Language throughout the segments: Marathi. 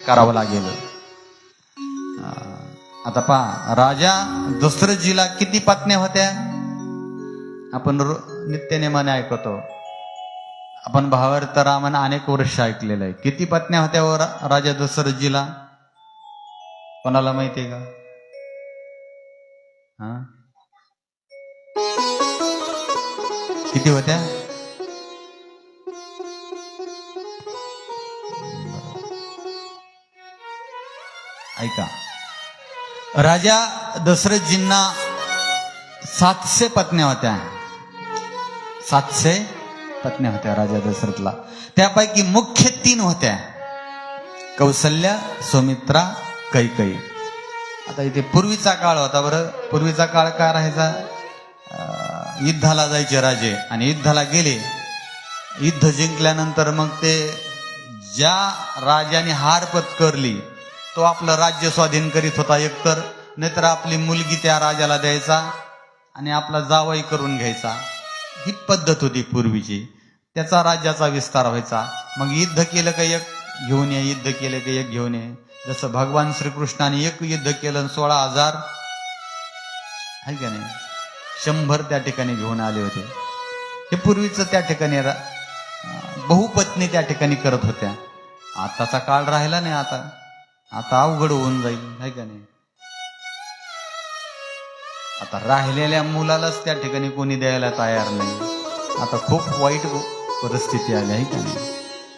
करावं लागेल. आता पहा, राजा दशरथजीला किती पत्न्या होत्या? आपण नित्यनेमाने ऐकतो. आपण भावार्थ रामायण अनेक वर्ष ऐकलेलं आहे. किती पत्न्या होत्या राजा दशरथजीला? कोणाला माहितीये का? किती होत्या? ऐका, राजा दशरथजींना 700 पत्न्या होत्या. 700 पत्न्या होत्या राजा दशरथला. त्यापैकी मुख्य 3 होत्या, कौसल्या, सुमित्रा, कैकेयी. आता इथे पूर्वीचा काळ होता. बरं, पूर्वीचा काळ काय राहायचा? युद्धाला जायचे राजे आणि युद्धाला गेले, युद्ध जिंकल्यानंतर मग ते ज्या राजाने हार पत्करली तो आपलं राज्य स्वाधीन करीत होता एकतर, नाहीतर आपली मुलगी त्या राजाला द्यायचा आणि आपला जावई करून घ्यायचा. ही पद्धत होती पूर्वीची. त्याचा राज्याचा विस्तार व्हायचा. मग युद्ध केलं का एक घेऊन ये, युद्ध केलं का एक घेऊन ये. जसं भगवान श्रीकृष्णाने एक युद्ध केलं 16,000 आहे का नाही, 100 त्या ठिकाणी घेऊन आले होते. हे पूर्वीचं त्या ठिकाणी बहुपत्नी त्या ठिकाणी करत होत्या. आताचा काळ राहिला नाही. आता अवघड होऊन जाईल, आहे का नाही. आता राहिलेल्या मुलालाच त्या ठिकाणी कोणी द्यायला तयार नाही. आता खूप वाईट परिस्थिती आली, आहे का नाही.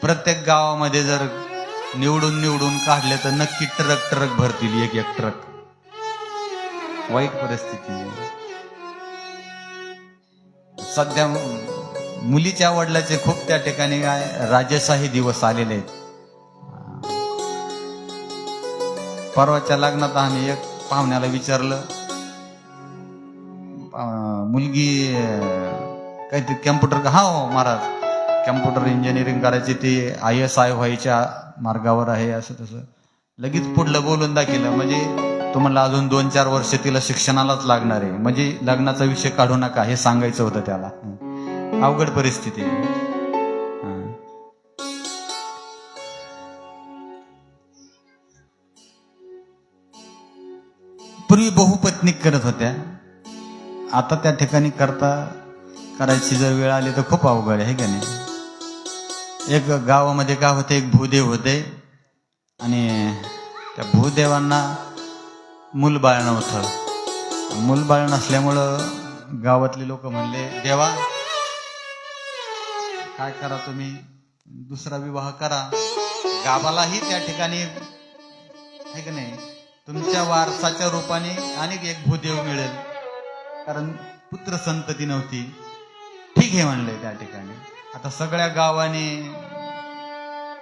प्रत्येक गावामध्ये जर निवडून काढले तर नक्की ट्रक भरतील, एक ट्रक. वाईट परिस्थिती आहे सध्या. मुलीच्या वडिलाचे खूप त्या ठिकाणी काय राजेशाही दिवस आलेले आहेत. परवाच्या लग्नात आम्ही एक पाहुण्याला विचारलं, मुलगी काहीतरी कॅम्प्युटर, हा हो महाराज कॅम्प्युटर इंजिनिअरिंग करायची, ती ISI व्हायच्या मार्गावर आहे, असं तसं लगेच पुढलं बोलून दाखवलं. म्हणजे तुम्हाला अजून 2-4 वर्ष तिला शिक्षणालाच लागणार आहे, म्हणजे लग्नाचा विषय काढू नका हे सांगायचं होतं त्याला. अवघड परिस्थिती. पूर्वी बहुपत्नी करत होत्या. आता त्या ठिकाणी करायची जर वेळ आली तर खूप अवघड आहे का नाही. एक गावामध्ये काय होते, एक भूदेव होते आणि त्या भूदेवांना मूलबाळ नव्हतं. मूलबाळ नसल्यामुळं गावातले लोक म्हणले, देवा काय करा, तुम्ही दुसरा विवाह करा. गावालाही त्या ठिकाणी आहे का नाही, तुमच्या वारसाच्या रूपाने अनेक एक भूदेव मिळेल, कारण पुत्र संतती नव्हती. ठीक आहे म्हणले त्या ठिकाणी. आता सगळ्या गावाने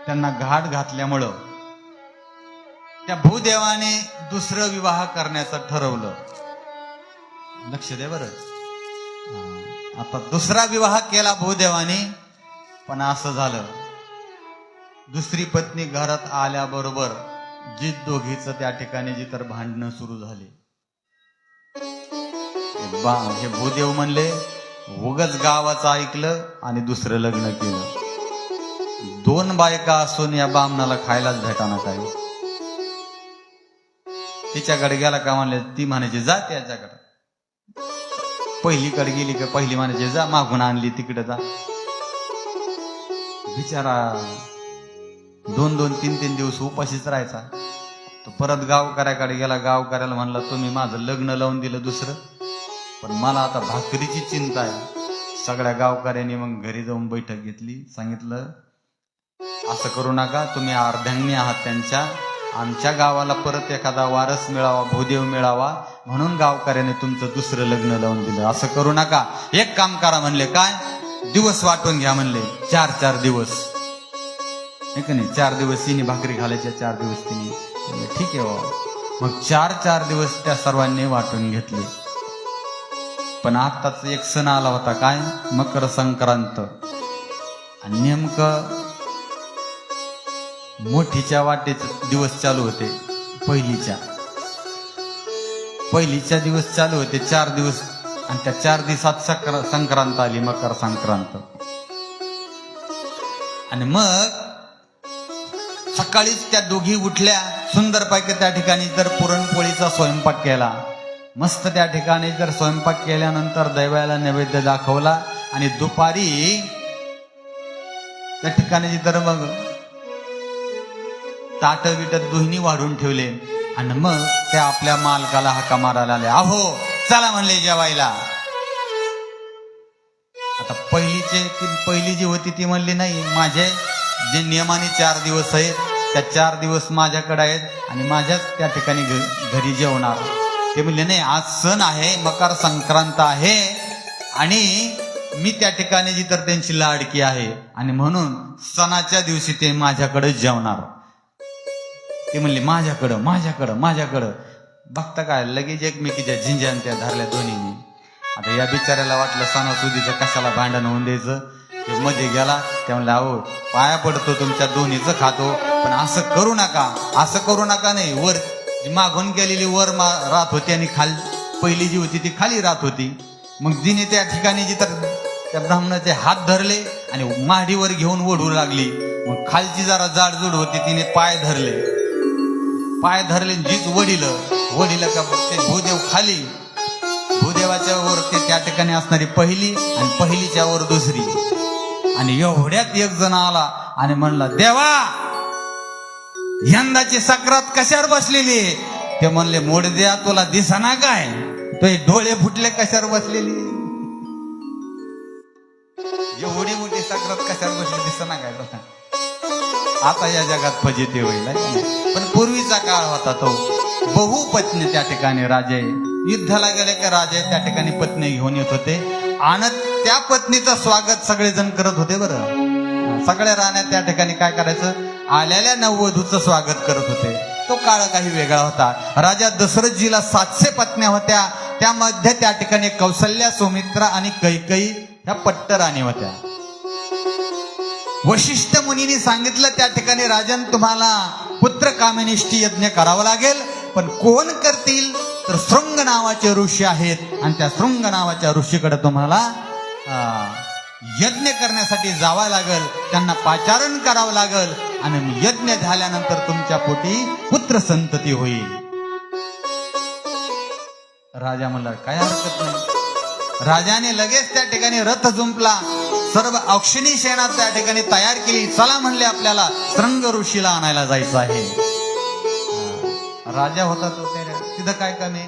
त्यांना घाट घातल्यामुळं त्या भूदेवाने दुसरं विवाह करण्याचं ठरवलं. लक्ष दे बरं. आता दुसरा विवाह केला भूदेवाने, पण असं झालं, दुसरी पत्नी घरात आल्याबरोबर दोघीचं त्या ठिकाणी जी तर भांडणं सुरू झाली. हे भूदेव म्हणले, उगच गावाचं ऐकलं आणि दुसरं लग्न केलं. 2 बायका असून या बामणाला खायलाच भेटाना काही. तिच्याकडे गेला का म्हणले, ती म्हणायची जा त्याच्याकडे. पहिलीकडे गेली का पहिली म्हणायची जा, मागून आणली तिकडे जा. बिचारा 2-2, 3-3 दिवस उपाशीच राहायचा. तो परत गावकऱ्याकडे गेला. गावकऱ्याला म्हणला, तुम्ही माझं लग्न लावून दिलं दुसरं, पण मला आता भाकरीची चिंता आहे. सगळ्या गावकऱ्यांनी मग घरी जाऊन बैठक घेतली. सांगितलं, असं करू नका, तुम्ही अर्धांगिनी आहात त्यांच्या. आमच्या गावाला परत एखादा वारस मिळावा, भूदेव मिळावा, म्हणून गावकऱ्याने तुमचं दुसरं लग्न लावून दिलं. असं करू नका. एक काम करा म्हणले, काय, दिवस वाटून घ्या म्हणले, 4-4 दिवस. हे का नाही, 4 दिवस तिने भाकरी घालायच्या, 4 दिवस तिने. ठीक आहे बाबा. मग 4-4 दिवस त्या सर्वांनी वाटून घेतले. पण आताच एक सण आला होता, काय, मकर संक्रांत. आणि नेमकं मोठीच्या वाटेचे दिवस चालू होते. पहिलीच्या दिवस चालू होते 4 दिवस, आणि त्या 4 दिवसात संक्रांत आली, मकर संक्रांत. आणि मग सकाळीच त्या दोघी उठल्या, सुंदरपैकी त्या ठिकाणी तर पुरणपोळीचा स्वयंपाक केला. मस्त त्या ठिकाणी जर स्वयंपाक केल्यानंतर दैवाला नैवेद्य दाखवला आणि दुपारी त्या ठिकाणी तर मग ताट बिट दोन्ही वाढून ठेवले आणि मग ते आपल्या मालकाला हाका मारायला आले. अहो चला म्हणले जेवायला. आता पहिली जी होती ती म्हणली नाही, माझे जे नियमाने 4 दिवस आहेत त्या 4 दिवस माझ्याकडे आहेत आणि माझ्याच त्या ठिकाणी घरी जेवणार. ते म्हणले नाही, आज सण आहे, मकर संक्रांत आहे आणि मी त्या ठिकाणी जी तर त्यांची लाडकी आहे आणि म्हणून सणाच्या दिवशी ते माझ्याकडे जेवणार. ते म्हणले माझ्याकडं. बघता काय लगेच एकमेकीच्या झिंज्यान त्या धरल्या दोन्हीने. आता या बिचाऱ्याला वाटलं सणासुदीचं कशाला भांडण होऊन द्यायचं. ते मध्ये गेला, त्या म्हणला अहो पाया पडतो तुमच्या दोन्हीचं खातो, पण असं करू नका नाही. वर मागून गेलेली वर राहत होती आणि पहिली जी होती ती खाली राहत होती. मग जिने त्या ठिकाणी जी तर त्या ब्राह्मणाचे हात धरले आणि माडीवर घेऊन ओढू लागली. मग खालची जरा जाडजूड होती, तिने पाय धरले जीच वडिलं का ते भूदेव खाली, भूदेवाच्या वर ते त्या ठिकाणी असणारी पहिली आणि पहिलीच्या वर दुसरी. आणि एवढ्यात एक जण आला आणि म्हणला देवा यंदाची सक्रात कशावर बसलेली. ते म्हणले मोडद्या तुला दिसना काय, तो डोळे फुटले कशावर बसलेली. एवढी मोठी सक्रात कशावर बसली दिसना काय. आता या जगात फजिती होईल. पण पूर्वीचा काळ होता तो बहुपत्नी त्या ठिकाणी राजे युद्धाला गेले की राजे त्या ठिकाणी पत्नी घेऊन येत होते आणि त्या पत्नीचं स्वागत सगळेजण करत होते. बरं सगळ्या राण्यात त्या ठिकाणी काय करायचं, आलेल्या नववधूचं स्वागत करत होते. तो काळ काही वेगळा होता. राजा दशरथजीला 700 पत्न्या होत्या. त्यामध्ये त्या ठिकाणी कौसल्या, सुमित्रा आणि कैकेयी ह्या पट्टराणी होत्या. वशिष्ठ मुनींनी सांगितलं त्या ठिकाणी राजन तुम्हाला पुत्र कामिनिष्ठी यज्ञ करावा लागेल, पण कोण करतील तर शृंग नावाचे ऋषी आहेत आणि त्या शृंग नावाच्या ऋषीकडे तुम्हाला यज्ञ करण्यासाठी जावं लागेल, त्यांना पाचारण करावं लागेल आणि यज्ञ झाल्यानंतर तुमच्या पोटी पुत्र संतती होईल. राजा म्हणला काय हरकत नाही. राजाने लगेच त्या ठिकाणी रथ जुंपला, सर्व अक्षिणी सेना त्या ठिकाणी तयार केली. चला म्हणले आपल्याला शृंग ऋषीला आणायला जायचं आहे. राजा होता तो तिथं काय कमी,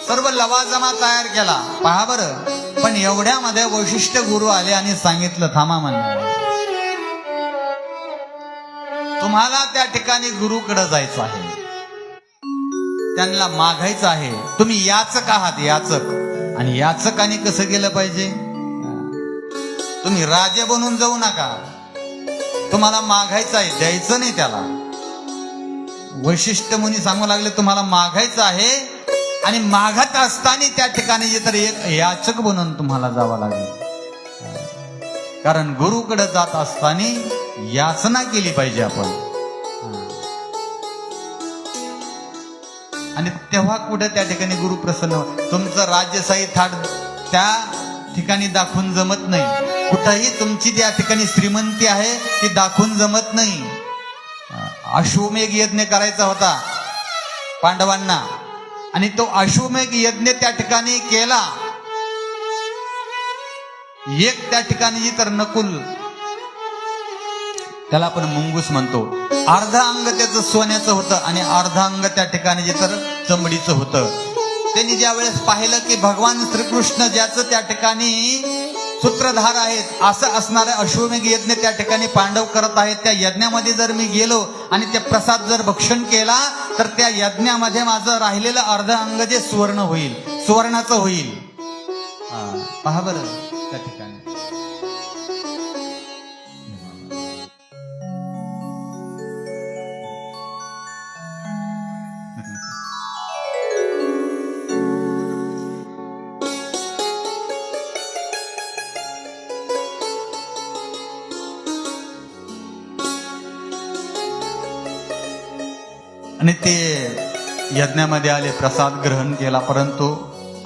सर्व लवाजमा तयार केला. पहा बरं, पण एवढ्यामध्ये वशिष्ठ गुरु आले आणि सांगितलं थांबा म्हणले, तुम्हाला त्या ठिकाणी गुरुकडे जायचं आहे, त्यांना मागायचं आहे. तुम्ही याचक आहात, याचक. आणि याचकाने कसं गेलं पाहिजे, तुम्ही राजे बनून जाऊ नका, तुम्हाला मागायचं आहे, द्यायचं नाही त्याला. वैशिष्ट्य मुनी सांगू लागले तुम्हाला मागायचं आहे आणि मागत असताना त्या ठिकाणी जे तर एक याचक बनून तुम्हाला जावं लागेल. कारण गुरुकडे जात असताना याचना केली पाहिजे आपण. आणि तेव्हा कुठे त्या ठिकाणी गुरु प्रसन्न. तुमचं राजशाही थाट त्या ठिकाणी दाखवून जमत नाही. कुठंही तुमची त्या ठिकाणी श्रीमंती आहे ती दाखवून जमत नाही. अश्वमेघ यज्ञ करायचा होता पांडवांना आणि तो अश्वमेघ यज्ञ त्या ठिकाणी केला. एक त्या ठिकाणी जी तर नकुल, त्याला आपण मुंगूस म्हणतो, अर्धा अंग त्याचं सोन्याचं होतं आणि अर्धा अंग त्या ठिकाणी जे तर चमडीचं होतं. त्यांनी ज्या वेळेस पाहिलं की भगवान श्रीकृष्ण ज्याचं त्या ठिकाणी सूत्रधार आहेत असं असणारे अश्वमेघ यज्ञ त्या ठिकाणी पांडव करत आहेत, त्या यज्ञामध्ये जर मी गेलो आणि ते प्रसाद जर भक्षण केला तर त्या यज्ञामध्ये माझं राहिलेलं अर्ध अंग जे सुवर्ण होईल, सुवर्णाचं होईल. पहा बरं त्या ठिकाणी आणि ते यज्ञामध्ये आले, प्रसाद ग्रहण केला, परंतु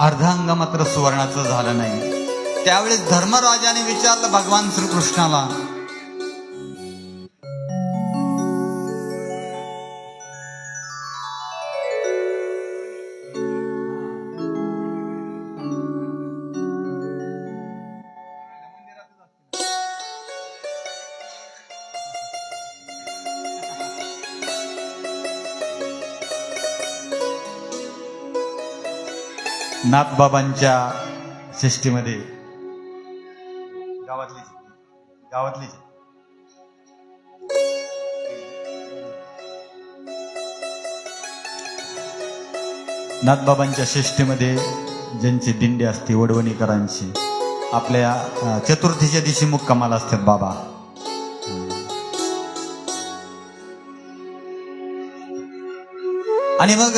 अर्धा अंग मात्र सुवर्णाचं झालं नाही. त्यावेळेस धर्मराजाने विचारलं भगवान श्रीकृष्णाला, नाथबाबांच्या सृष्टीमध्ये गावातली नाथबाबांच्या सृष्टीमध्ये ज्यांची दिंडी असते वडवणीकरांची, आपल्या चतुर्थीच्या दिवशी मुक्कामाला असतात बाबा. आणि मग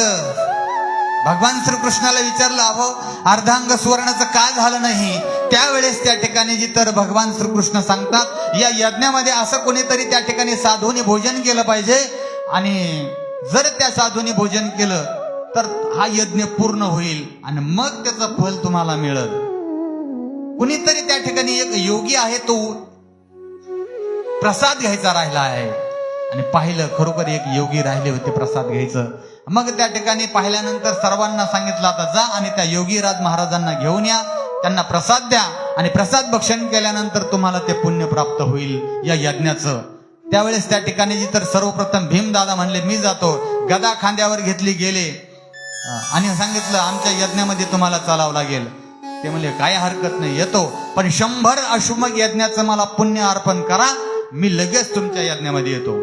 भगवान श्रीकृष्णाला विचारलं, अहो अर्धांग सुवर्णाचं का झालं नाही? त्यावेळेस त्या ठिकाणी जी तर भगवान श्रीकृष्ण सांगतात, या यज्ञामध्ये असं कोणीतरी त्या ठिकाणी साधूने भोजन केलं पाहिजे, आणि जर त्या साधूने भोजन केलं तर हा यज्ञ पूर्ण होईल आणि मग त्याचं फल तुम्हाला मिळेल. कुणीतरी त्या ठिकाणी एक योगी आहे, तो प्रसाद घ्यायचा राहिला आहे. आणि पाहिलं, खरोखर एक योगी राहिले होते प्रसाद घ्यायचं. मग त्या ठिकाणी पाहिल्यानंतर सर्वांना सांगितलं, आता जा आणि त्या योगीराज महाराजांना घेऊन या, त्यांना प्रसाद द्या, आणि प्रसाद भक्षण केल्यानंतर तुम्हाला ते पुण्य प्राप्त होईल या यज्ञाचं. त्यावेळेस त्या ठिकाणी जी तर सर्वप्रथम भीमदादा म्हणले, मी जातो. गदा खांद्यावर घेतली, गेले आणि सांगितलं, आमच्या यज्ञामध्ये तुम्हाला चालावं लागेल. ते म्हणले, काय हरकत नाही, येतो, पण 100 अश्वमेध यज्ञाचं मला पुण्य अर्पण करा, मी लगेच तुमच्या यज्ञामध्ये येतो.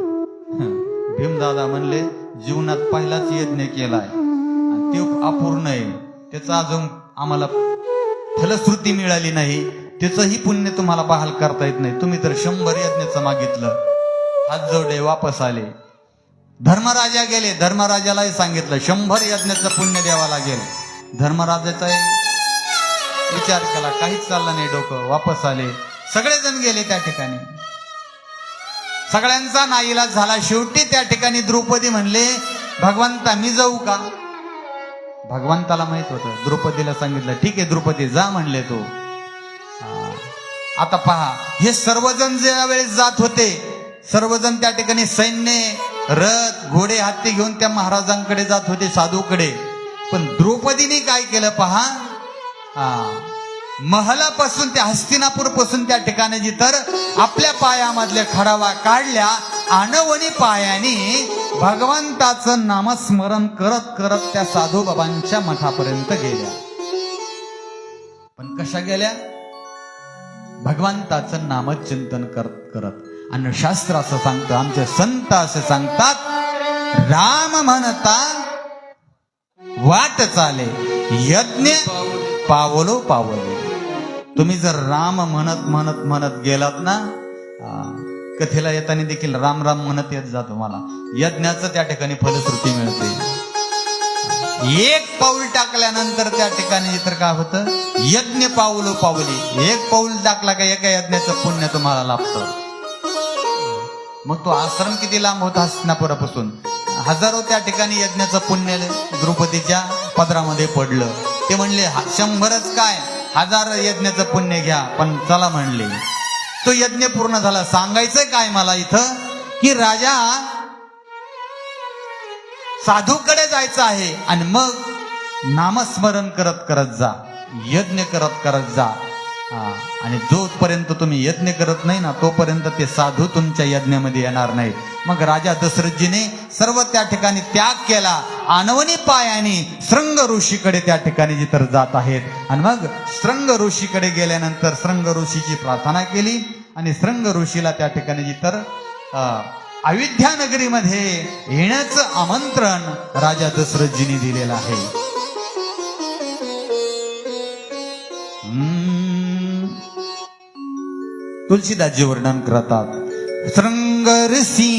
भीमदादा म्हणले, जीवनात पहिलाच यज्ञ केलाय आणि ते अपूर्ण आहे, त्याचा अजून आम्हाला फलश्रुती मिळाली नाही, त्याचंही पुण्य तुम्हाला बहाल करता येत नाही. तुम्ही तर 100 यज्ञाचं मागितलं. हात जोडले, वापस आले. धर्मराजा गेले, धर्मराजालाही सांगितलं 100 यज्ञाचं पुण्य द्यावं लागेल. धर्मराजाचा विचार केला, काहीच चाललं नाही डोकं, वापस आले. सगळेजण गेले त्या ठिकाणी, सगळ्यांचा नाईलाज झाला. शेवटी त्या ठिकाणी द्रौपदी म्हणले, भगवंता मी जाऊ का? भगवंताला माहित होतं, द्रौपदीला सांगितलं, ठीक आहे द्रौपदी जा म्हणले तो. आता पहा, हे सर्वजण ज्या वेळेस जात होते, सर्वजण त्या ठिकाणी सैन्य, रथ, घोडे, हत्ती घेऊन त्या महाराजांकडे जात होते, साधूकडे. पण द्रौपदीने काय केलं पहा, महलापासून त्या हस्तिनापूर पासून त्या ठिकाणी जी तर आपल्या पायामधल्या खडावा काढल्या, अनवणी पायाने भगवंताचं नामस्मरण करत करत त्या साधू बाबांच्या मठापर्यंत गेल्या. पण कशा गेल्या? भगवंताचं नामचिंतन करत करत. आणि शास्त्र असं सांगतं, आमचे संत असं सांगतात, राम म्हणता वाट चाले, यज्ञ पावलो पावलो. तुम्ही जर राम म्हणत म्हणत म्हणत गेलात ना, कथेला येताना देखील राम राम म्हणत येत जा, तुम्हाला यज्ञाचं त्या ठिकाणी फलश्रुती मिळते. एक पाऊल टाकल्यानंतर त्या ठिकाणी तर काय होतं, यज्ञ पावलो पावली. एक पाऊल टाकला का एका यज्ञाचं पुण्य तुम्हाला लाभतं. मग तो आश्रम किती लांब होता हस्तिनापुरापासून, हजारो त्या ठिकाणी यज्ञाचं पुण्य द्रौपदीच्या पदरामध्ये पडलं. ते म्हणले 100च काय, 1000 यज्ञाचं पुण्य घ्या, पण चला म्हणले. तो यज्ञ पूर्ण झाला. सांगायचंय काय मला इथं, की राजा साधूकडे जायचं आहे आणि मग नामस्मरण करत करत जा, यज्ञ करत करत जा. आणि जोपर्यंत तुम्ही यज्ञ करत नाही ना, तोपर्यंत ते साधू तुमच्या यज्ञामध्ये येणार नाहीत. मग राजा दशरथजीने सर्व त्या ठिकाणी त्याग केला, अनवणी पायाने श्रृंग ऋषीकडे त्या ठिकाणी जी तर जात आहेत. आणि मग श्रृंग ऋषीकडे गेल्यानंतर श्रृंग ऋषीची प्रार्थना केली, आणि श्रृंग ऋषीला त्या ठिकाणी जी तर अयोध्या नगरीमध्ये येण्याचं आमंत्रण राजा दशरथजीने दिलेलं आहे. तुलसीदासजी वर्णन करतात, श्रृंग ऋषी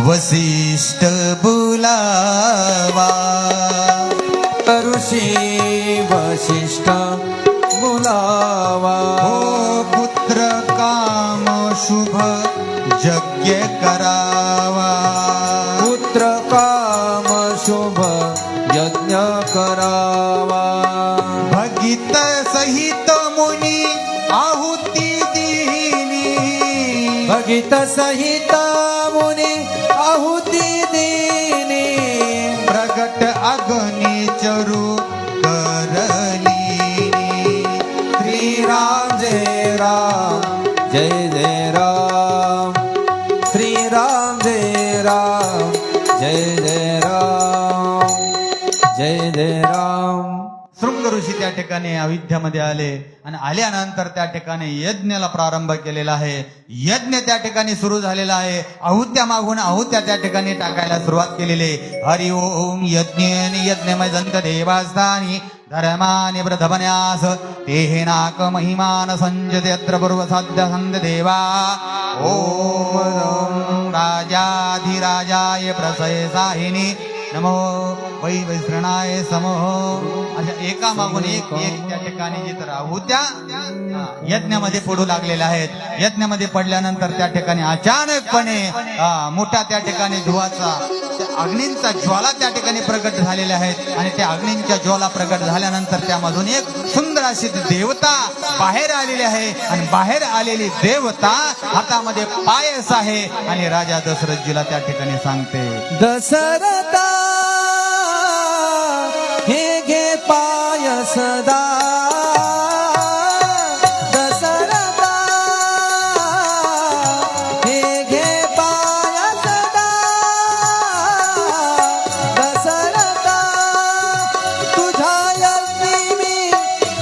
वसिष्ठ बुलावा, ऋषी वसिष्ठ बुलावा, हो पुत्र काम शुभ यज्ञ करावा, पुत्र काम शुभ यज्ञ करावा, भगित सहित मुनी आहुती दिनी, भगित सहित मुनी आहुती दिनी, प्रगट अग्नी चरु करलीनी, श्रीराम जय राम जय जय राम, श्रीराम जय राम जय जय राम जय जय राम. शृंग शौनक ऋषी त्या ठिकाणी अयोध्यामध्ये आले आणि आल्यानंतर त्या ठिकाणी यज्ञाला प्रारंभ केलेला आहे. यज्ञ त्या ठिकाणी सुरू झालेला आहे. आहुत्या मागून आहुत्या त्या ठिकाणी टाकायला सुरुवात केलेली आहे. हरि ओम यज्ञेन यज्ञमय दंत देवास्थानी धर्मानि प्रथमन्यास तेहे नाक महिमान संजते अत्र पूर्व साध्य संत देवा. ओम राजाधिराजाय प्रसय साहिनी नमो वै वैश्रणाय समो. अशा एका मागून एक एक त्या ठिकाणी जिथं आहुत्या यज्ञामध्ये पडू लागलेल्या आहेत. यज्ञामध्ये पडल्यानंतर त्या ठिकाणी अचानकपणे मोठा त्या ठिकाणी धुवाचा अग्नींचा ज्वाला त्या ठिकाणी प्रकट झालेल्या आहेत आणि त्या अग्नींच्या ज्वाला प्रकट झाल्यानंतर त्यामधून एक सुंदर अशी देवता बाहेर आलेली आहे आणि बाहेर आलेली देवता हातामध्ये पायस आहे आणि राजा दशरथजीला त्या ठिकाणी सांगते, दशरथा हे घे पायसदा. दशरथा हे घे पायसदा. दशरथा तुझ्या यज्ञी मी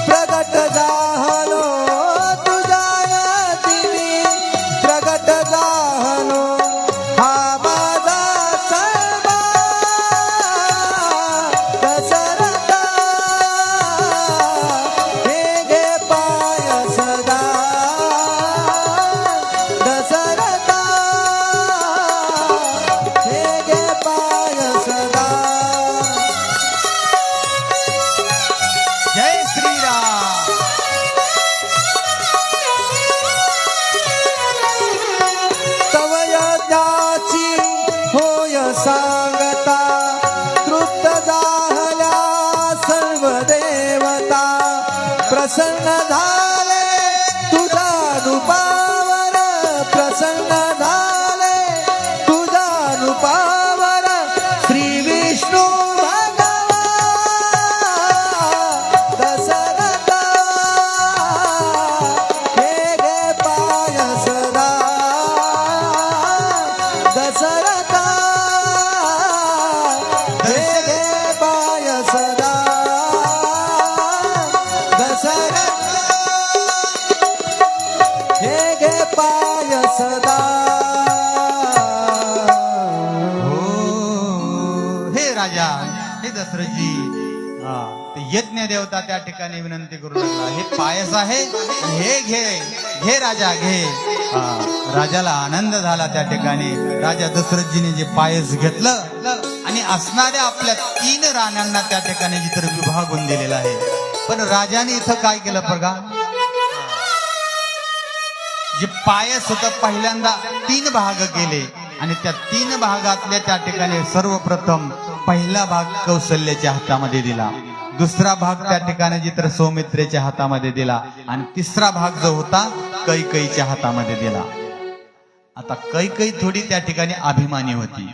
प्रगट झालो. तुझ्या यज्ञी मी प्रगट झालो. हा माझा सर्वा दशरथा हे घे पायसदा. दशरथा हे घे पायसदा. जय श्रीराम. तव यज्ञाची होय सांगता. तृप्त झाल्या सर्व देवता. प्रसन्न झाले तुझ्या रूपावर. प्रसन्न झाले तुझ्या रूपावर. श्री विष्णू भगवान. दशरथा हे घे पायसदा. दशरथा हे घे पायसदा. दशरथा हे घे पायसदा. हो हे राजा हे दशरथजी ते यज्ञ देवता त्या ठिकाणी विनंती करू लागला, हे पायस आहे हे घे घे राजा घे. राजाला आनंद झाला. त्या ठिकाणी राजा दशरथजीने जे पायस घेतलं आणि असणाऱ्या आपल्या 3 राण्यांना त्या ठिकाणी जिथं विभागून दिलेला आहे. पण राजाने इथं काय केलं बघा, जे पायस होतं पहिल्यांदा 3 भाग केले आणि त्या 3 भागातल्या त्या ठिकाणी सर्वप्रथम पहिला भाग कौशल्याच्या हातामध्ये दिला. दुसरा भाग त्या ठिकाणी जिथं सौमित्रेच्या हातामध्ये दिला आणि तिसरा भाग जो होता कैकेयीच्या हातामध्ये दिला. आता कैकेयी थोडी त्या ठिकाणी अभिमानी होती.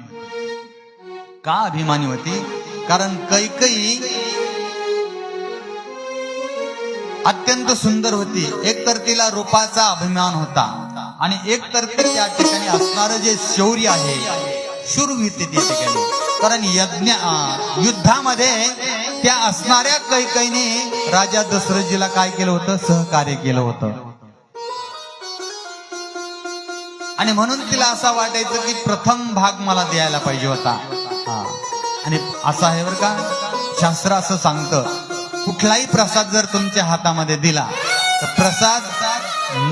का अभिमानी होती? कारण कैकेयी अत्यंत सुंदर होती. एक तर तिला रूपाचा अभिमान होता आणि एक तर ती त्या ठिकाणी असणारं जे शौर्य आहे, शूरवीरते त्या ठिकाणी. कारण युद्धामध्ये त्या असणाऱ्या कैकेयीने राजा दशरथजीला काय केलं होतं, सहकार्य केलं होतं. आणि म्हणून तिला असं वाटायचं की प्रथम भाग मला द्यायला पाहिजे होता. आणि असं आहे बरं का, शास्त्र असं सांगतं, कुठलाही प्रसाद जर तुमच्या हातामध्ये दिला तर प्रसाद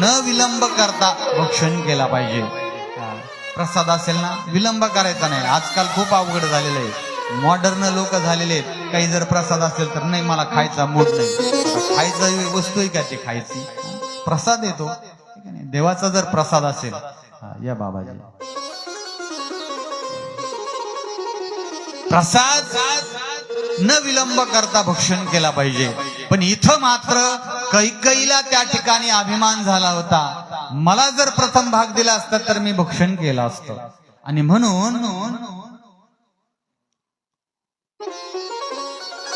न विलंब करता भक्षण केला पाहिजे. प्रसाद असेल ना, विलंब करायचा नाही. आजकाल खूप अवघड झालेलं आहे. मॉडर्न लोक झालेले आहेत. काही जर प्रसाद असेल तर नाही, मला खायचा मूड नाही. खायचं वस्तू आहे का ती खायची? प्रसाद येतो देवाचा जर प्रसाद असेल. या बाबाजी, प्रसाद न विलंब करता भक्षण केला पाहिजे. पण इथं मात्र कैकेयीला त्या ठिकाणी अभिमान झाला होता, मला जर प्रथम भाग दिला असता तर मी भक्षण केलं असतं. आणि म्हणून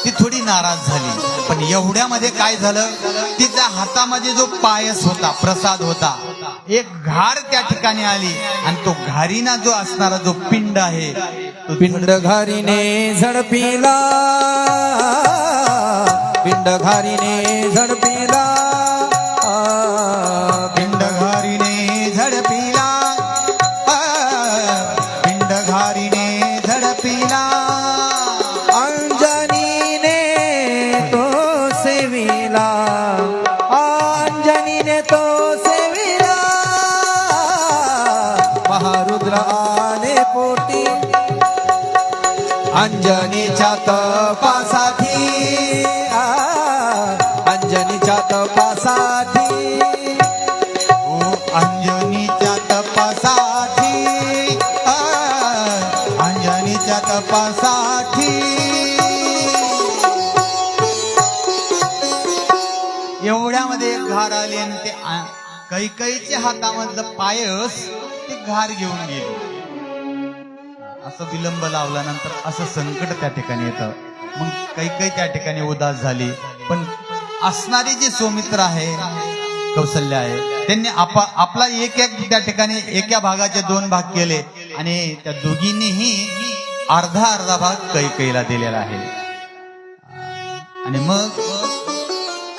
ती थोडी नाराज झाली. पण एवढ्यामध्ये काय झालं, तिच्या हातामध्ये जो पायस होता, प्रसाद होता, एक घार त्या ठिकाणी आली आणि तो घारीना जो असणारा जो पिंड आहे, पिंड घारीने झडपिला. पिंड घारीने झडपिला पिंड घारीने झडपिला पिंड घारीने झडपिला अंजनीने तो सेविला अंजनीने तो सेविला महारुद्र आले पोटी अंजनीच्या तपासाठी अंजनीच्या तपासाठी अंजनीच्या तपासाठी अंजनीच्या तपासाठी एवढ्यामध्ये एक घार आली आणि ते कैकईच्या हातामधलं पायस ते घार घेऊन गेले. असं विलंब लावल्यानंतर असं संकट त्या ठिकाणी येतं. मग कैकई त्या ठिकाणी उदास झाली. पण असणारी जी सौमित्र आहे, कौशल्य आहे, त्यांनी आपला एक त्या ठिकाणी एका भागाचे 2 भाग केले आणि त्या दोघींनीही अर्धा भाग कैकईला दिलेला आहे. आणि मग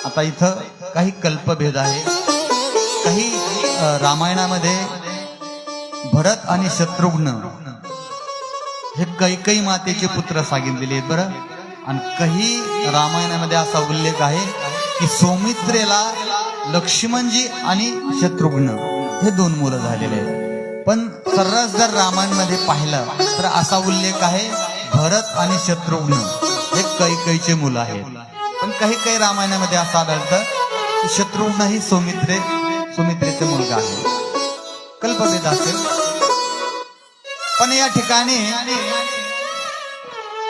आता इथं काही कल्पभेद आहे. काही रामायणामध्ये भरत आणि शत्रुघ्न हे कैकई मातेचे पुत्र सांगितलेले आहेत बरं. आणि काही रामायणामध्ये असा उल्लेख आहे की सौमित्रेला लक्ष्मणजी आणि शत्रुघ्न हे 2 मुलं झालेले आहेत. पण सर्रास जर रामायणामध्ये पाहिलं तर असा उल्लेख आहे भरत आणि शत्रुघ्न हे कैकईचे मुलं आहेत. पण काही रामायणामध्ये असं आढळतं की शत्रुघ्न ही सौमित्रेचा मुलगा आहे. कल्पभेद असेल. पण या ठिकाणी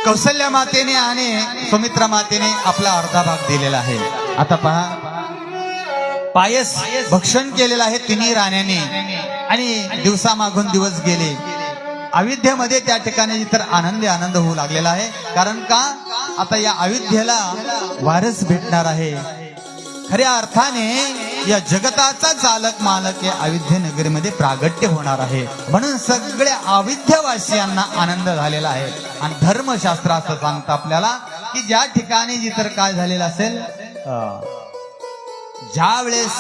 कौशल्या मातेने आणि सुमित्रा मातेने आपला अर्धा भाग दिलेला आहे. आता पहा, पायस भक्षण केलेला आहे तिन्ही राण्यांनी आणि दिवसामागून दिवस गेले. अयोध्येमध्ये त्या ठिकाणी तर आनंद होऊ लागलेला आहे. कारण का, आता या अयोध्येला वारस भेटणार आहे. खऱ्या अर्थाने या जगताचा चालक मालक या अयोध्ये नगरीमध्ये प्रागट्य होणार आहे. म्हणून सगळ्या अयोध्यवासियांना आनंद झालेला आहे. आणि धर्मशास्त्र असं सांगतं आपल्याला की ज्या ठिकाणी जितर काय झालेलं असेल, ज्या वेळेस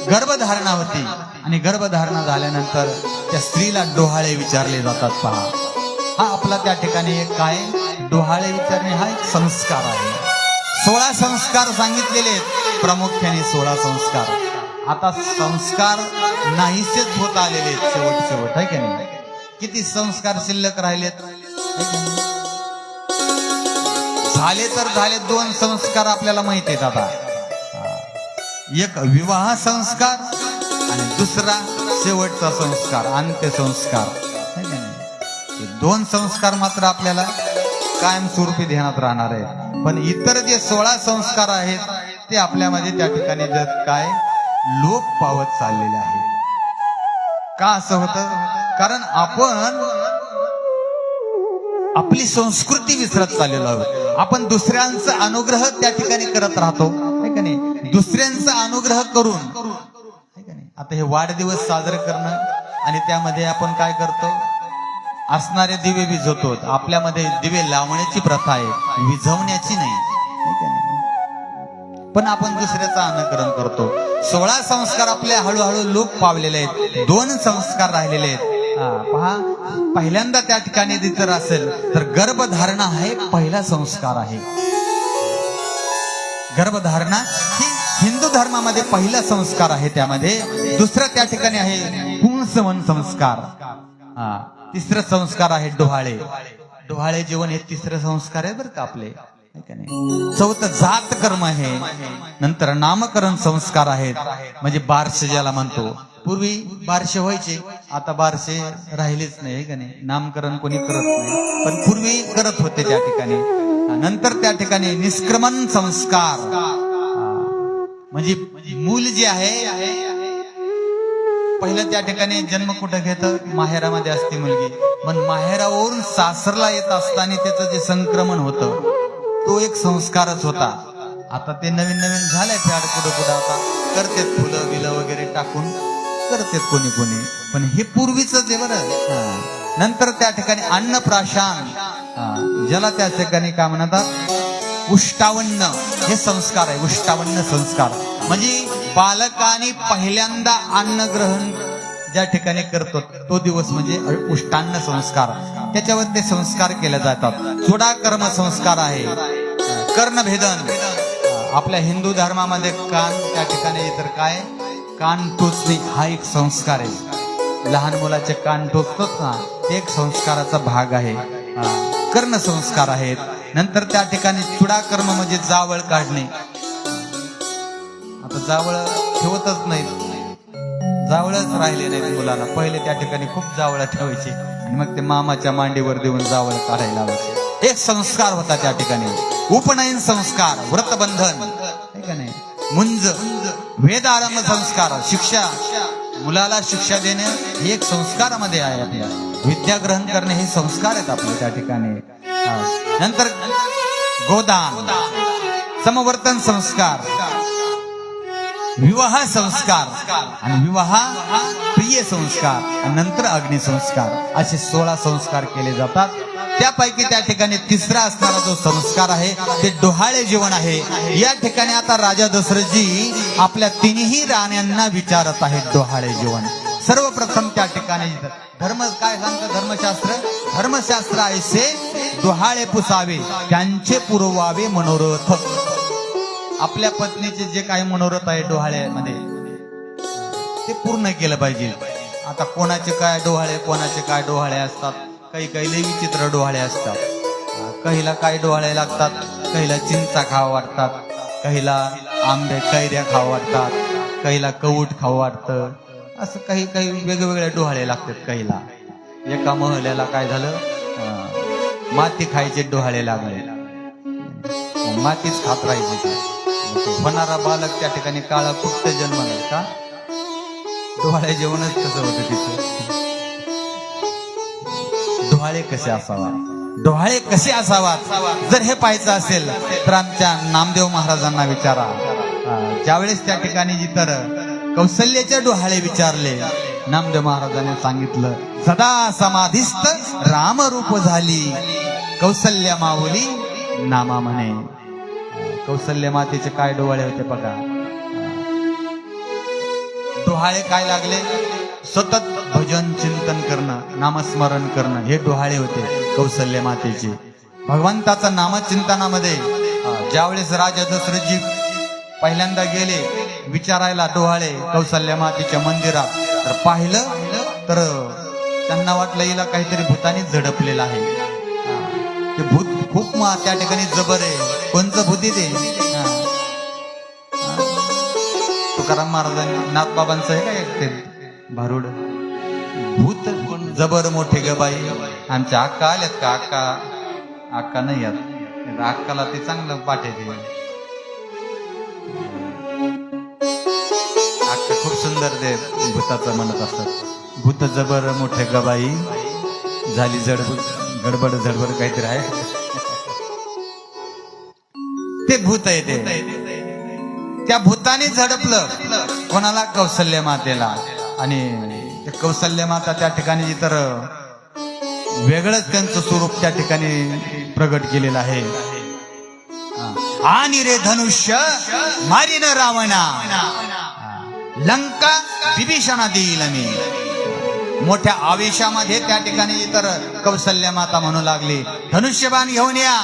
गर्भधारणा होती आणि गर्भधारणा झाल्यानंतर त्या स्त्रीला डोहाळे विचारले जातात. पहा, हा आपला त्या ठिकाणी एक काय डोहाळे विचारणे हा एक संस्कार आहे. 16 संस्कार सांगितलेले आहेत, प्रामुख्याने 16 संस्कार. आता संस्कार नाहीसेच होत आलेले आहेत शेवट आहे की नाही. किती संस्कार शिल्लक राहिलेत झाले तर झाले. 2 संस्कार आपल्याला माहिती आहेत. आता एक विवाह संस्कार आणि दुसरा शेवटचा संस्कार अंत्यसंस्कार. 2 संस्कार मात्र आपल्याला कायमस्वरूपी ध्यानात राहणार आहेत. पण इतर जे 16 संस्कार आहेत ते आपल्यामध्ये त्या ठिकाणी काय लोप पावत चाललेले आहेत. का असं होतं? कारण आपण आपली संस्कृती विसरत चाललेलो आहोत. आपण दुसऱ्यांचा अनुग्रह त्या ठिकाणी करत राहतो, है का नाही. दुसऱ्यांचा अनुग्रह करून, है का नाही. आता हे वाढदिवस साजरे करणं आणि त्यामध्ये आपण काय करतो, असणारे दिवे विझवतो. आपल्यामध्ये दिवे लावण्याची प्रथा आहे, विझवण्याची नाही, है का नाही. पण आपण दुसऱ्याचं अनुकरण करतो. 16 संस्कार आपले हळूहळू लोप पावलेले आहेत. 2 संस्कार राहिलेले आहेत. पहा, पहिल्यांदा त्या ठिकाणी जर असेल तर गर्भधारणा हे पहिला संस्कार आहे. गर्भधारणा ही हिंदू धर्मामध्ये पहिला संस्कार आहे. त्यामध्ये दुसरा त्या ठिकाणी आहे पुंसवन संस्कार. तिसरं संस्कार आहे डोहाळे. डोहाळे जेवण हे तिसरं संस्कार आहे बरं का आपले, है का नाही. 4थं जात कर्म आहे. नंतर नामकरण संस्कार आहेत, म्हणजे बारसे ज्याला म्हणतो. पूर्वी बारसे व्हायचे, आता बारसे राहिलेच नाही, है का नाही. नामकरण कोणी करत नाही, पण पूर्वी करत होते त्या ठिकाणी. नंतर त्या ठिकाणी निष्क्रमण संस्कार, म्हणजे मूल जे आहे पहिलं त्या ठिकाणी जन्म कुठं घेतं, माहेरामध्ये असते मुलगी. पण माहेरावरून सासरला येत असताना त्याचं जे संक्रमण होतं तो एक संस्कारच होता. आता ते नवीन झालंय फॅड, कुठं आता करतेत फुलं बिलं वगैरे टाकून करतेत कोणी. पण हे पूर्वीच आहे बरं. नंतर त्या ठिकाणी अन्नप्राशन, ज्याला त्या ठिकाणी काय म्हणतात उष्टावन्न हे संस्कार आहे. उष्टावन्न संस्कार म्हणजे बालकाने पहिल्यांदा अन्न ग्रहण ज्या ठिकाणी करतो तो दिवस म्हणजे उष्टान्न संस्कार. त्याच्यावर ते संस्कार केले जातात. चुडा कर्म संस्कार आहे. कर्णभेदन आपल्या हिंदू धर्मामध्ये कान त्या ठिकाणी तर काय कान टोचणे हा एक संस्कार आहे. लहान मुलाचे कान टोचतोच ना, एक संस्काराचा भाग आहे. कर्ण संस्कार आहेत. नंतर त्या ठिकाणी चुडा कर्म म्हणजे जावळ काढणे. आता जावळ ठेवतच नाही, जावळच राहिले नाहीत मुलाला. पहिले त्या ठिकाणी खूप जावळ ठेवायचे आणि मग ते मामाच्या मांडीवर देऊन जावळ काढायला लावायचे. एक संस्कार होता त्या ठिकाणी. उपनयन संस्कार, व्रतबंधन आहे का नाही, मुंज, वेदारंभ संस्कार, शिक्षा, मुलाला शिक्षा देणे हे एक संस्कारामध्ये आहे. आपल्या विद्या ग्रहण करणे हे संस्कार आहेत आपले त्या ठिकाणी. नंतर गोदान, समवर्तन संस्कार, विवाह संस्कार आणि विवाह प्रिय संस्कार, नंतर अग्निसंस्कार असे 16 संस्कार केले जातात. त्यापैकी त्या ठिकाणी तिसरा असणारा जो संस्कार आहे ते डोहाळे जेवण आहे. या ठिकाणी आता राजा दशरथजी आपल्या तिन्ही राण्यांना विचारत आहेत डोहाळे जेवण. सर्वप्रथम त्या ठिकाणी धर्म काय सांगतं धर्मशास्त्र, धर्मशास्त्र ऐसे डोहाळे पुसावे त्यांचे पुरवावे मनोरथ. आपल्या पत्नीचे जे काही मनोरथ आहे डोहाळ्यामध्ये ते पूर्ण केलं पाहिजे. आता कोणाचे काय डोहाळे, कोणाचे काय डोहाळे असतात. काही काही लई विचित्र डोहाळे असतात. काहीला काय डोहाळे लागतात, काहीला चिंचा खावं वाटतात, काहीला आंबे कैऱ्या खावं वाटतात, काहीला कवूट खावं वाटतं. असं काही काही वेगवेगळे डोहाळे लागतात. काहीला एका महल्याला काय झालं, माती खायचे डोहाळे लागले, मातीच खात राहायचे. होणारा बालक त्या ठिकाणी काळा कुठं जन्मला का डोहाळे जेवणच कसं होतं तिथं. डोहाळे कसे असावा, डोहाळे कसे असावात जर हे पाहायचं असेल तर आमच्या नामदेव महाराजांना विचारा. ज्यावेळेस त्या ठिकाणी जिथं कौशल्याचे डोहाळे विचारले, नामदेव महाराजांनी सांगितलं सदा समाधिस्थ रामरूप झाली कौशल्या माऊली नामा म्हणे. कौशल्य मातेचे काय डोहाळे होते बघा. डोहाळे काय लागले, सतत भजन चिंतन करणं, नामस्मरण करणं हे डोहाळे होते कौशल्य मातेचे. भगवंताचं नामचिंतनामध्ये ज्यावेळेस राजा दशरथजी पहिल्यांदा गेले विचारायला डोहाळे कौशल्य मातेच्या मंदिरात, तर पाहिलं तर त्यांना वाटलं हिला काहीतरी भूतानीच झडपलेलं आहे. ते भूत खूप त्या ठिकाणी जबर आहे. कोणचं भूत ते तुकाराम महाराजांनी नाथबाबांचं आहे काय ते भारूड भूत जबर मोठे ग बाई. आमच्या अक्का आल्यात का, अक्का नाही आहेत, अक्काला ते चांगलं पाठवते. अक्का खूप सुंदर ते भूताचं म्हणत असतात. भूत जबर मोठे ग बाई, झाली गडबड झडबड काहीतरी आहे. ते भूत आहे ते. त्या भूताने झडपलं कोणाला, कौशल्य मातेला. आणि कौशल्य माता त्या ठिकाणी तर वेगळंच त्यांचं स्वरूप त्या ठिकाणी प्रगट केलेलं आहे. आणि रे धनुष्य मारीन रावणा, लंका विभीषणा देईल मी. मोठ्या आवेशामध्ये त्या ठिकाणी तर कौशल्य माता म्हणू लागली धनुष्यबाण घेऊन या,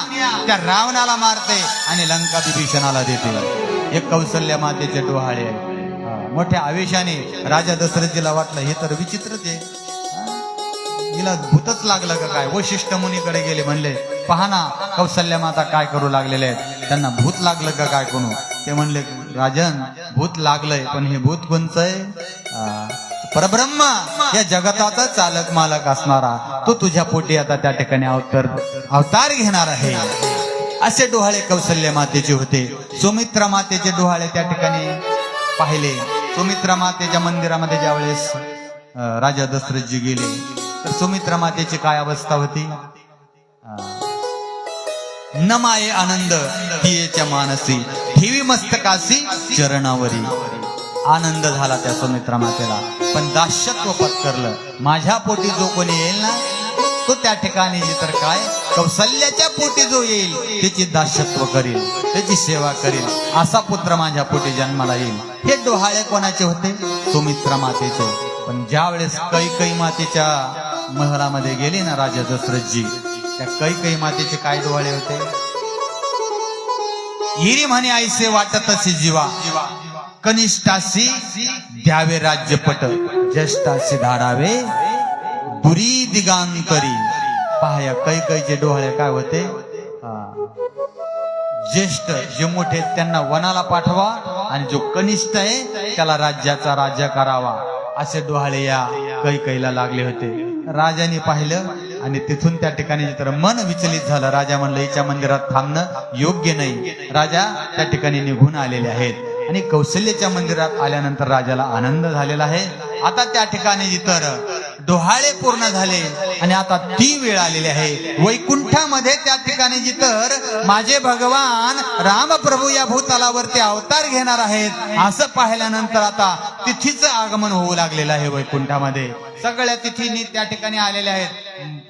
त्या रावणाला मारते आणि लंका विभीषणाला देते. एक कौशल्य मातेचे डोहाळे आहे. मोठ्या आवेशाने राजा दशरथजीला वाटलं हे तर विचित्रच आहे, हिला भूतच लागलं का काय. वशिष्ठ मुनीकडे गेले, म्हणले पहा ना कौशल्य माता काय करू लागलेले आहेत, त्यांना भूत लागलं का काय कोणू. ते म्हणले राजन भूत लागलंय, पण हे भूत कोणचं आहे, परब्रह्म या जगताचा चालक मालक असणारा तो तुझ्या पोटी आता त्या ठिकाणी अवतार घेणार आहे. असे डोहाळे कौशल्य मातेचे होते. सुमित्रा मातेचे डोहाळे त्या ठिकाणी पाहिले. सुमित्रा मातेच्या मंदिरामध्ये ज्यावेळेस राजा दशरथजी गेले तर सुमित्रा मातेची काय अवस्था होती. न माये आनंद तियेच्या मानसी, ठेवी मस्तकासी चरणावरी. आनंद झाला त्या सुमित्रा मातेला, पण दास्यत्व पत्करलं. माझ्या पोटी जो कोणी येईल ना तो त्या ठिकाणी तर काय कौशल्याच्या पोटी जो येईल त्याची दासत्व करील, त्याची सेवा करील, असा पुत्र माझ्या पोटी जन्माला येईल. हे डोहाळे कोणाचे होते? सुमित्रा मातेचे. पण ज्या वेळेस कैकई मातेच्या महलामध्ये गेले ना राजा दशरथजी, त्या कैकई मातेचे काय डोहाळे होते? हिरी म्हणे ऐसे वाटत असे जीवा, कनिष्ठासी द्यावे राज्यपट, ज्येष्ठासी धाडावे दुरी दिगांतरी. पहा कैकईचे डोहाळे काय होते? ज्येष्ठ जे मोठे त्यांना वनाला पाठवा आणि जो कनिष्ठ आहे त्याला राज्याचा राजा करावा, असे डोहाळे या कैकईला लागले होते. राजाने पाहिलं आणि तिथून त्या ठिकाणी तर मन विचलित झालं. राजा म्हणलं हिच्या मंदिरात थांबणं योग्य नाही. राजा त्या ठिकाणी निघून आलेले आहेत आणि कौशल्याच्या मंदिरात आल्यानंतर राजाला आनंद झालेला आहे. आता त्या ठिकाणी तर डोहाळे पूर्ण झाले आणि आता ती वेळ आलेली आहे वैकुंठामध्ये. त्या ठिकाणी जितर माझे भगवान रामप्रभू या भूतलावरती अवतार घेणार आहेत, असं पाहिल्यानंतर आता तिथीचं आगमन होऊ लागलेलं आहे वैकुंठामध्ये. सगळ्या तिथींनी त्या ठिकाणी आलेल्या आहेत.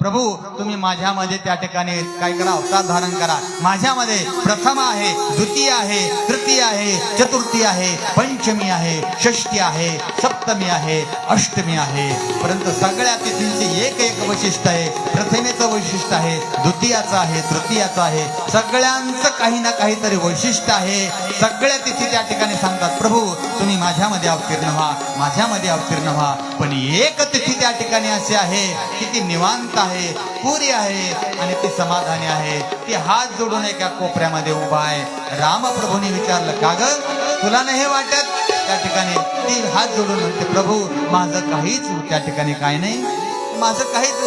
प्रभू तुम्ही माझ्यामध्ये त्या ठिकाणी काय करा? अवतार धारण करा. माझ्यामध्ये प्रथम आहे, द्वितीय आहे, तृतीय आहे, चतुर्थी आहे, पंचमी आहे, षष्ठी आहे, सप्तमी आहे, अष्टमी आहे. परंतु सगळ्या तिथींचे एक एक वैशिष्ट्य आहे. प्रथमेचं वैशिष्ट्य आहे, द्वितीयाचं आहे, तृतीयाचं आहे. सगळ्यांचं काही ना काहीतरी वैशिष्ट्य आहे. सगळ्या तिथी त्या ठिकाणी सांगतात प्रभू तुम्ही माझ्यामध्ये अवतीर्ण व्हा, माझ्यामध्ये अवतीर्ण व्हा. पण एक तिथी त्या ठिकाणी अशी आहे की ती निवांत आहे, पुरी आहे आणि ती समाधानी आहे. ती हात जोडून एका कोपऱ्यामध्ये उभा आहे. रामप्रभूंनी विचारलं का ग तुला नाही वाटत? त्या ठिकाणी ती हात जोडून म्हणते प्रभू माझं काहीच त्या ठिकाणी काय नाही, माझं काहीच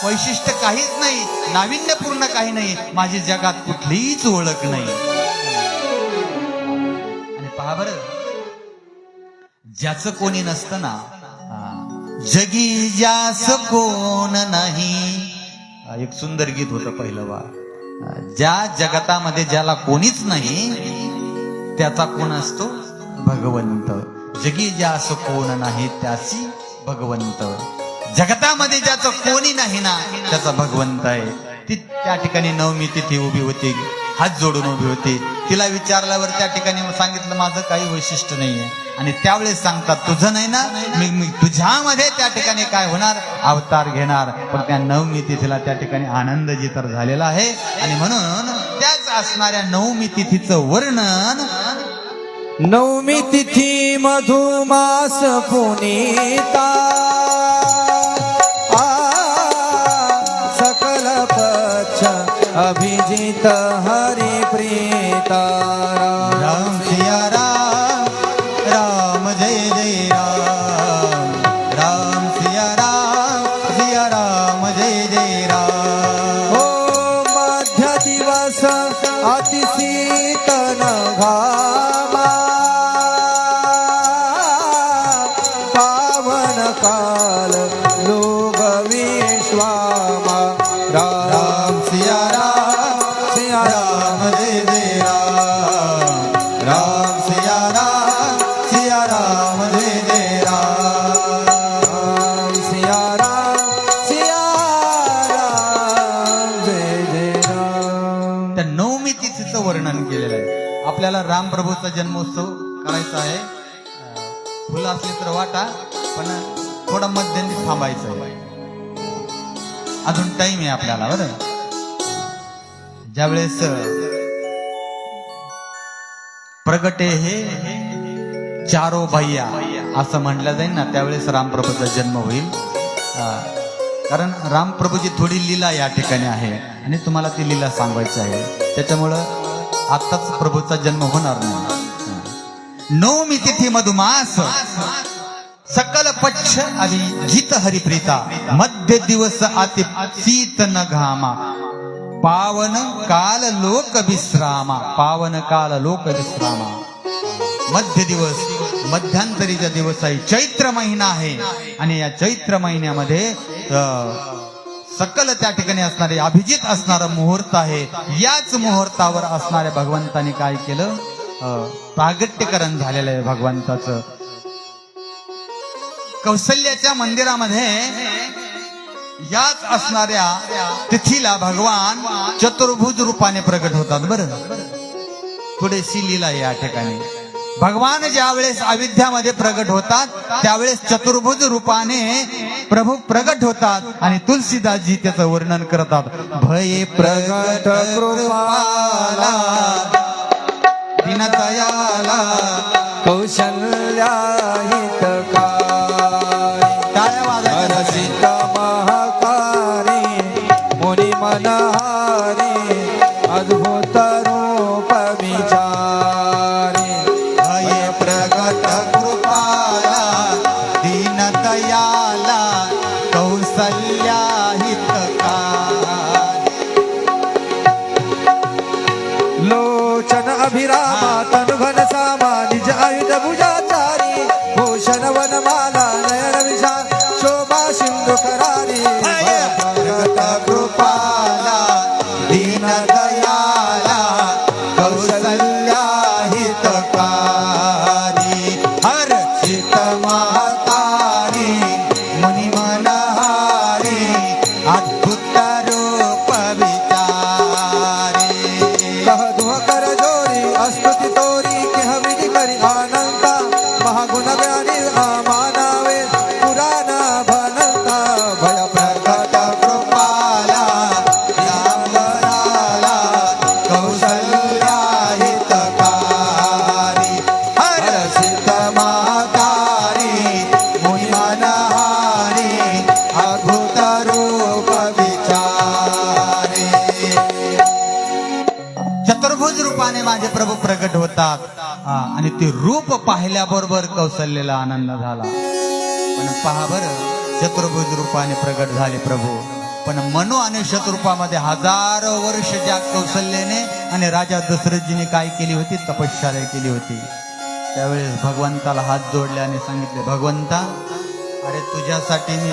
वैशिष्ट्य काहीच नाही, नाविन्यपूर्ण काही नाही, माझी जगात कुठलीच ओळख नाही. आणि पहा बरं, ज्याचं कोणी नसतं ना, जगी ज्यास कोण नाही, एक सुंदर गीत होतं पहिलं बा. ज्या जगतामध्ये ज्याला कोणीच नाही त्याचा कोण असतो? भगवंत. जगी ज्यास कोण नाही त्याची भगवंत. जगतामध्ये ज्याचं कोणी नाही ना त्याचा भगवंत आहे. ती त्या ठिकाणी नवमी तिथी उभी होती, हात जोडून उभी होती. तिला विचारल्यावर त्या ठिकाणी सांगितलं माझं काही वैशिष्ट्य नाहीये. आणि त्यावेळेस सांगतात तुझं नाही ना, मी तुझ्यामध्ये त्या ठिकाणी काय होणार? अवतार घेणार. पण त्या नवमी तिथीला त्या ठिकाणी आनंद जितर झालेला आहे. आणि म्हणून त्याच असणाऱ्या नवमी तिथीचं वर्णन, नवमी तिथी मधुमास पुनीता, सकल पक्ष अभिजित हरि प्रीता. राम सिया राम, राम जय जय राम, राम सिया राम जय जय राम. हो मध्य दिवस अतिशीतन घामा, पावन काल लोक विश्वामा. राम सिया राम जय जय राम, राम सिया राम जय जय राम. सिया राम जय जय राम. त्या नवमी तिथीचं वर्णन केलेलं आहे. आपल्याला रामप्रभूचा जन्मोत्सव करायचा आहे. फुलं असली तर वाटा, पण थोडा मध्यंतरी थांबायचं आहे. अजून टाइम आहे आपल्याला. बरं, ज्यावेळेस प्रगटे हे चारो भैया असं म्हटलं जाईल ना, त्यावेळेस रामप्रभूचा जन्म होईल. कारण रामप्रभूची थोडी लीला या ठिकाणी आहे आणि तुम्हाला ती लीला सांगायची आहे. त्याच्यामुळं आत्ताच प्रभूचा जन्म होणार नाही. नवमी तिथी मधुमास, सकल पक्ष अभिजित हरिप्रीता, मध्य दिवस अति शीत न घामा, पावन काल लोक विश्रामा, पावन काल लोक विश्रामा. मध्य दिवस मध्यांतरीचा दिवस आहे. चैत्र महिना आहे आणि या चैत्र महिन्यामध्ये सकल त्या ठिकाणी असणारे अभिजित असणारा मुहूर्त आहे. याच मुहूर्तावर असणाऱ्या भगवंताने काय केलं? प्रागट्यकरण झालेलं आहे भगवंताचं. कौशल्याच्या मंदिरामध्ये याच असणाऱ्या तिथीला भगवान चतुर्भुज रूपाने प्रगट होतात. बरं थोडीशी लीला आहे या ठिकाणी. भगवान ज्या वेळेस अविद्यामध्ये प्रगट होतात त्यावेळेस चतुर्भुज रूपाने प्रभू प्रगट होतात आणि तुलसीदासजी त्याचं वर्णन करतात. भये प्रगट कृपाला दीनदयाला कौशल्या हितकारी टाळ्या वाजवायच्या. हरसित महकारी मुनी मनहारी अद्भुत रूप विचारी भये प्रगट कृपाला दीनदयाला कौसल्या हितकारी. लोचन अभिरामा तनुघन सामा निज आयुध भुजाचारी भूषण वनमाला नयन विशाल शोभा सिंधु करारी प्रगट कृपाला दीनदयाला कौसल्या हितकारी. हर्षित महतारी मुनि मनहारी अद्भुत रूप विचारी. कह दुह कर जोरी अस्तुति तोरी केह विधि करी आनंदा महागुण ज्ञानी आमानावे पुराण भनंता भय प्रगट कृपाला दीनदयाला कौसल्या हितकारी. हर्षित महतारी मुनि मनहारी अद्भुत रूप विचारी. चतुर्भुज रूपाने माझे प्रभू प्रगट होतात आणि ते रूप पाहिल्याबरोबर कौशल्याला आनंद झाला. पण पहा बरं चतुर्भुज रूपाने प्रगट झाले प्रभू, पण मनो आणि शतरूपामध्ये हजारो वर्ष ज्या कौशल्याने आणि राजा दशरथजीने काय केली होती, तपश्चर्या केली होती. त्यावेळेस भगवंताला हात जोडले आणि सांगितले, भगवंता अरे तुझ्यासाठी मी